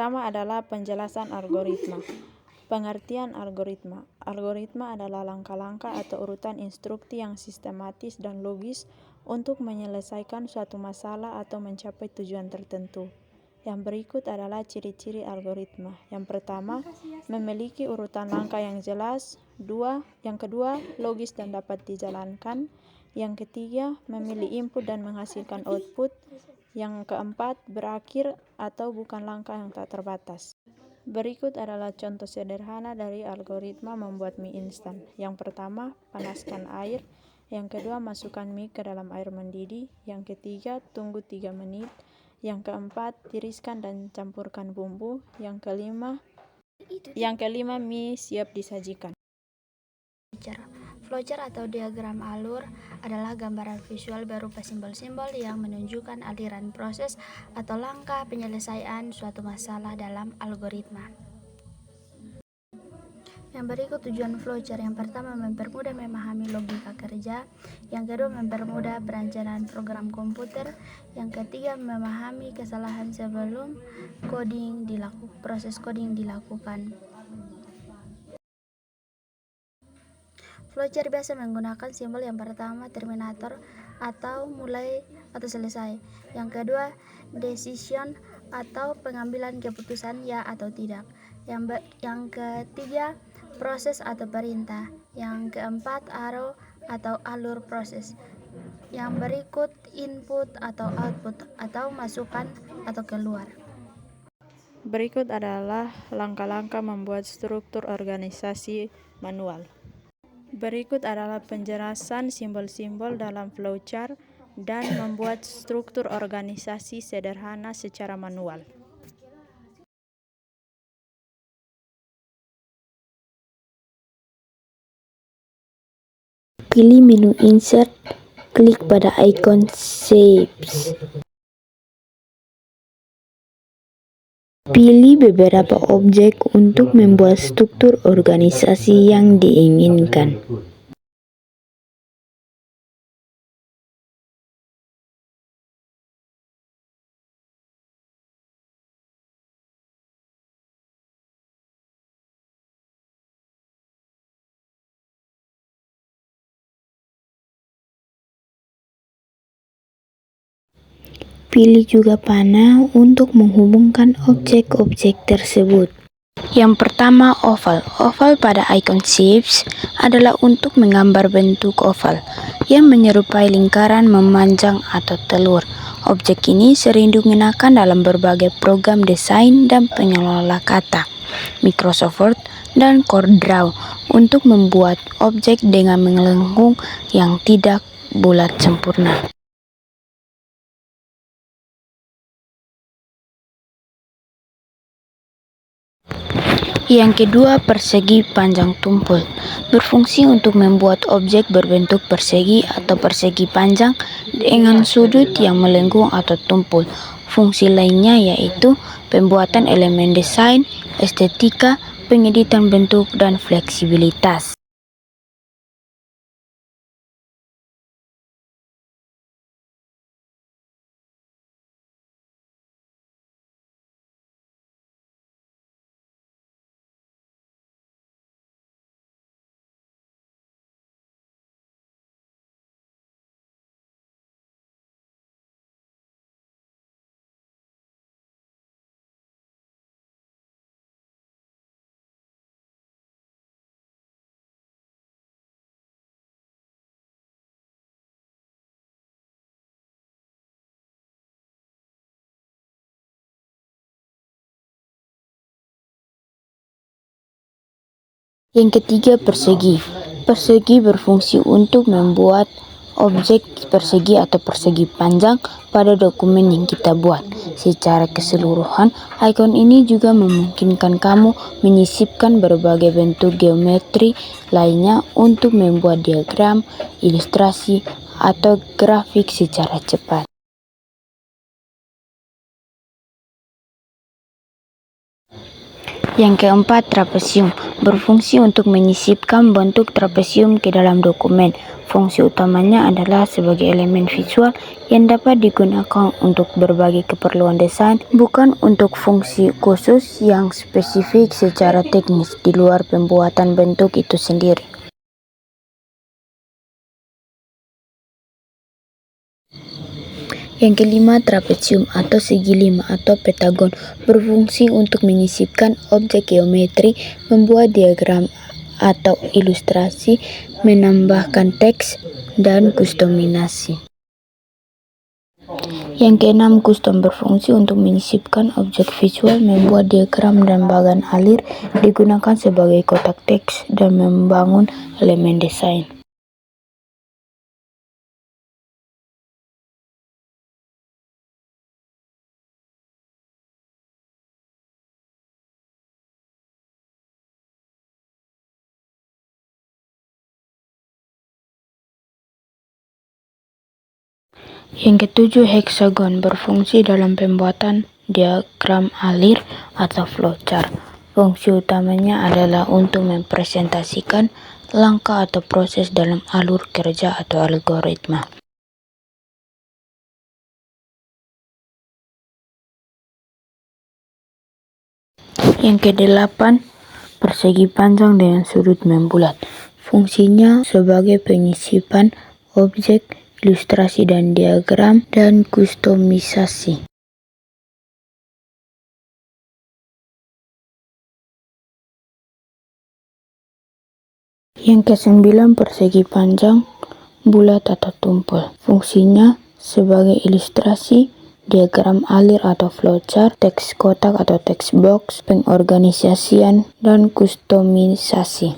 pertama adalah penjelasan algoritma. Pengertian algoritma. Algoritma adalah langkah-langkah atau urutan instruksi yang sistematis dan logis untuk menyelesaikan suatu masalah atau mencapai tujuan tertentu. Yang berikut adalah ciri-ciri algoritma. Yang pertama, memiliki urutan langkah yang jelas. Yang kedua, logis dan dapat dijalankan. Yang ketiga, memilih input dan menghasilkan output. Yang keempat, berakhir atau bukan langkah yang tak terbatas. Berikut adalah contoh sederhana dari algoritma membuat mie instan. Yang pertama, panaskan air. Yang kedua, masukkan mie ke dalam air mendidih. Yang ketiga, tunggu 3 menit. Yang keempat, tiriskan dan campurkan bumbu. Yang kelima, mie siap disajikan. Flowchart atau diagram alur adalah gambaran visual berupa simbol-simbol yang menunjukkan aliran proses atau langkah penyelesaian suatu masalah dalam algoritma. Yang berikut tujuan flowchart. Yang pertama, mempermudah memahami logika kerja. Yang kedua, mempermudah perencanaan program komputer. Yang ketiga, memahami kesalahan sebelum proses coding dilakukan. Flowchart biasa menggunakan simbol. Yang pertama, terminator atau mulai atau selesai. Yang kedua, decision atau pengambilan keputusan ya atau tidak. Yang ketiga, proses atau perintah. Yang keempat, arrow atau alur proses. Yang berikut, input atau output atau masukan atau keluar. Berikut adalah langkah-langkah membuat struktur organisasi manual. Berikut adalah penjelasan simbol-simbol dalam flowchart dan membuat struktur organisasi sederhana secara manual. Pilih menu Insert, klik pada ikon Shapes. Pilih beberapa objek untuk membuat struktur organisasi yang diinginkan. Pilih juga panah untuk menghubungkan objek-objek tersebut. Yang pertama, oval. Oval pada ikon Shapes adalah untuk menggambar bentuk oval yang menyerupai lingkaran memanjang atau telur. Objek ini sering digunakan dalam berbagai program desain dan pengelola kata, Microsoft Word dan CorelDRAW untuk membuat objek dengan melengkung yang tidak bulat sempurna. Yang kedua, persegi panjang tumpul. Berfungsi untuk membuat objek berbentuk persegi atau persegi panjang dengan sudut yang melengkung atau tumpul. Fungsi lainnya yaitu pembuatan elemen desain, estetika, pengeditan bentuk, dan fleksibilitas. Yang ketiga, persegi. Persegi berfungsi untuk membuat objek persegi atau persegi panjang pada dokumen yang kita buat. Secara keseluruhan, ikon ini juga memungkinkan kamu menyisipkan berbagai bentuk geometri lainnya untuk membuat diagram, ilustrasi, atau grafik secara cepat. Yang keempat, trapesium berfungsi untuk menyisipkan bentuk trapesium ke dalam dokumen. Fungsi utamanya adalah sebagai elemen visual yang dapat digunakan untuk berbagai keperluan desain, bukan untuk fungsi khusus yang spesifik secara teknis di luar pembuatan bentuk itu sendiri. Yang kelima, trapesium atau segi lima atau pentagon berfungsi untuk menyisipkan objek geometri, membuat diagram atau ilustrasi, menambahkan teks, dan kustomisasi. Yang keenam, kustom berfungsi untuk menyisipkan objek visual, membuat diagram dan bagan alir, digunakan sebagai kotak teks, dan membangun elemen desain. Yang ketujuh, heksagon berfungsi dalam pembuatan diagram alir atau flowchart. Fungsi utamanya adalah untuk mempresentasikan langkah atau proses dalam alur kerja atau algoritma. Yang kedelapan, persegi panjang dengan sudut membulat. Fungsinya sebagai penyisipan objek, ilustrasi dan diagram, dan kustomisasi. Yang kesembilan, persegi panjang bulat atau tumpul. Fungsinya sebagai ilustrasi, diagram alir atau flowchart, teks kotak atau teks box, pengorganisasian, dan kustomisasi.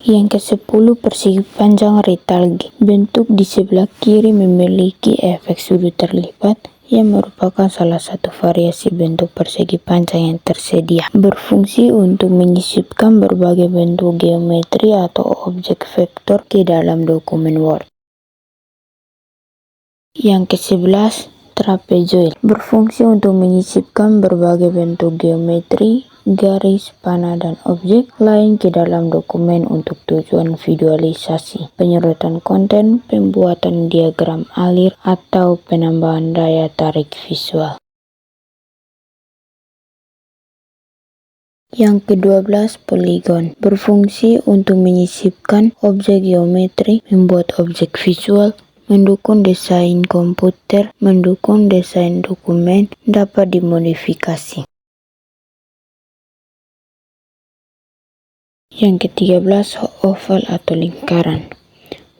Yang ke-10, persegi panjang rectangle. Bentuk di sebelah kiri memiliki efek sudut terlipat yang merupakan salah satu variasi bentuk persegi panjang yang tersedia. Berfungsi untuk menyisipkan berbagai bentuk geometri atau objek vektor ke dalam dokumen Word. Yang ke-11, trapezoid. Berfungsi untuk menyisipkan berbagai bentuk geometri, garis, panah, dan objek lain ke dalam dokumen untuk tujuan visualisasi, penyedotan konten, pembuatan diagram alir, atau penambahan daya tarik visual. Yang ke-12, poligon. Berfungsi untuk menyisipkan objek geometri, membuat objek visual, mendukung desain komputer, mendukung desain dokumen, dapat dimodifikasi. Yang ke-13, oval atau lingkaran.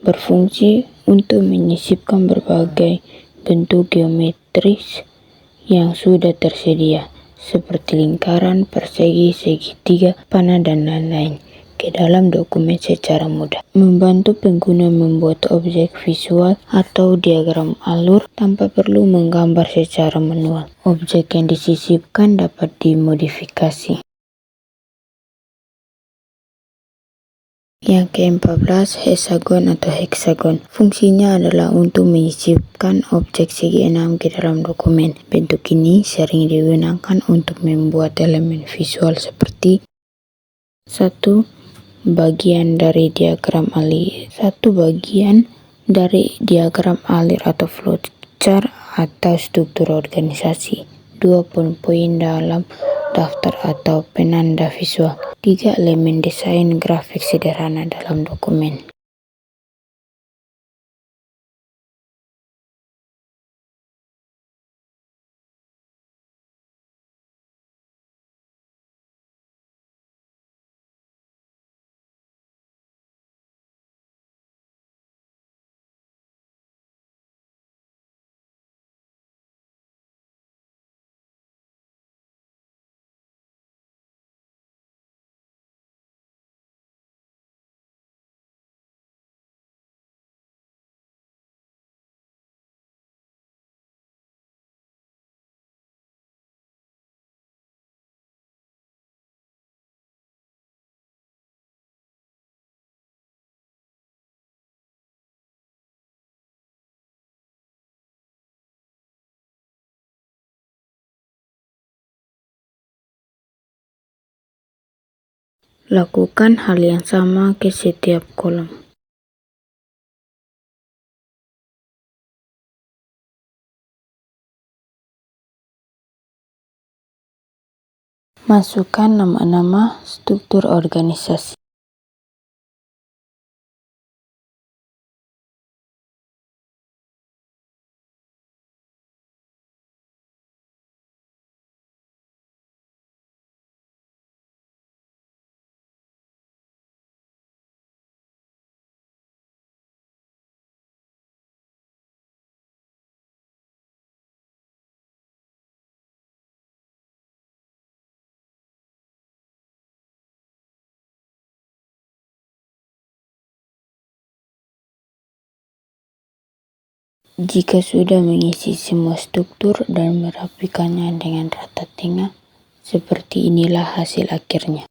Berfungsi untuk menyisipkan berbagai bentuk geometris yang sudah tersedia, seperti lingkaran, persegi, segitiga, panah, dan lain-lain, ke dalam dokumen secara mudah. Membantu pengguna membuat objek visual atau diagram alur tanpa perlu menggambar secara manual. Objek yang disisipkan dapat dimodifikasi. Yang ke-14, hexagon atau heksagon. Fungsinya adalah untuk menyisipkan objek segi enam ke dalam dokumen. Bentuk ini sering digunakan untuk membuat elemen visual seperti satu bagian dari diagram alir atau flowchart atau struktur organisasi. 2 poin-poin dalam daftar atau penanda visual. 3 elemen desain grafik sederhana dalam dokumen. Lakukan hal yang sama ke setiap kolom. Masukkan nama-nama struktur organisasi. Jika sudah mengisi semua struktur dan merapikannya dengan rata tengah, seperti inilah hasil akhirnya.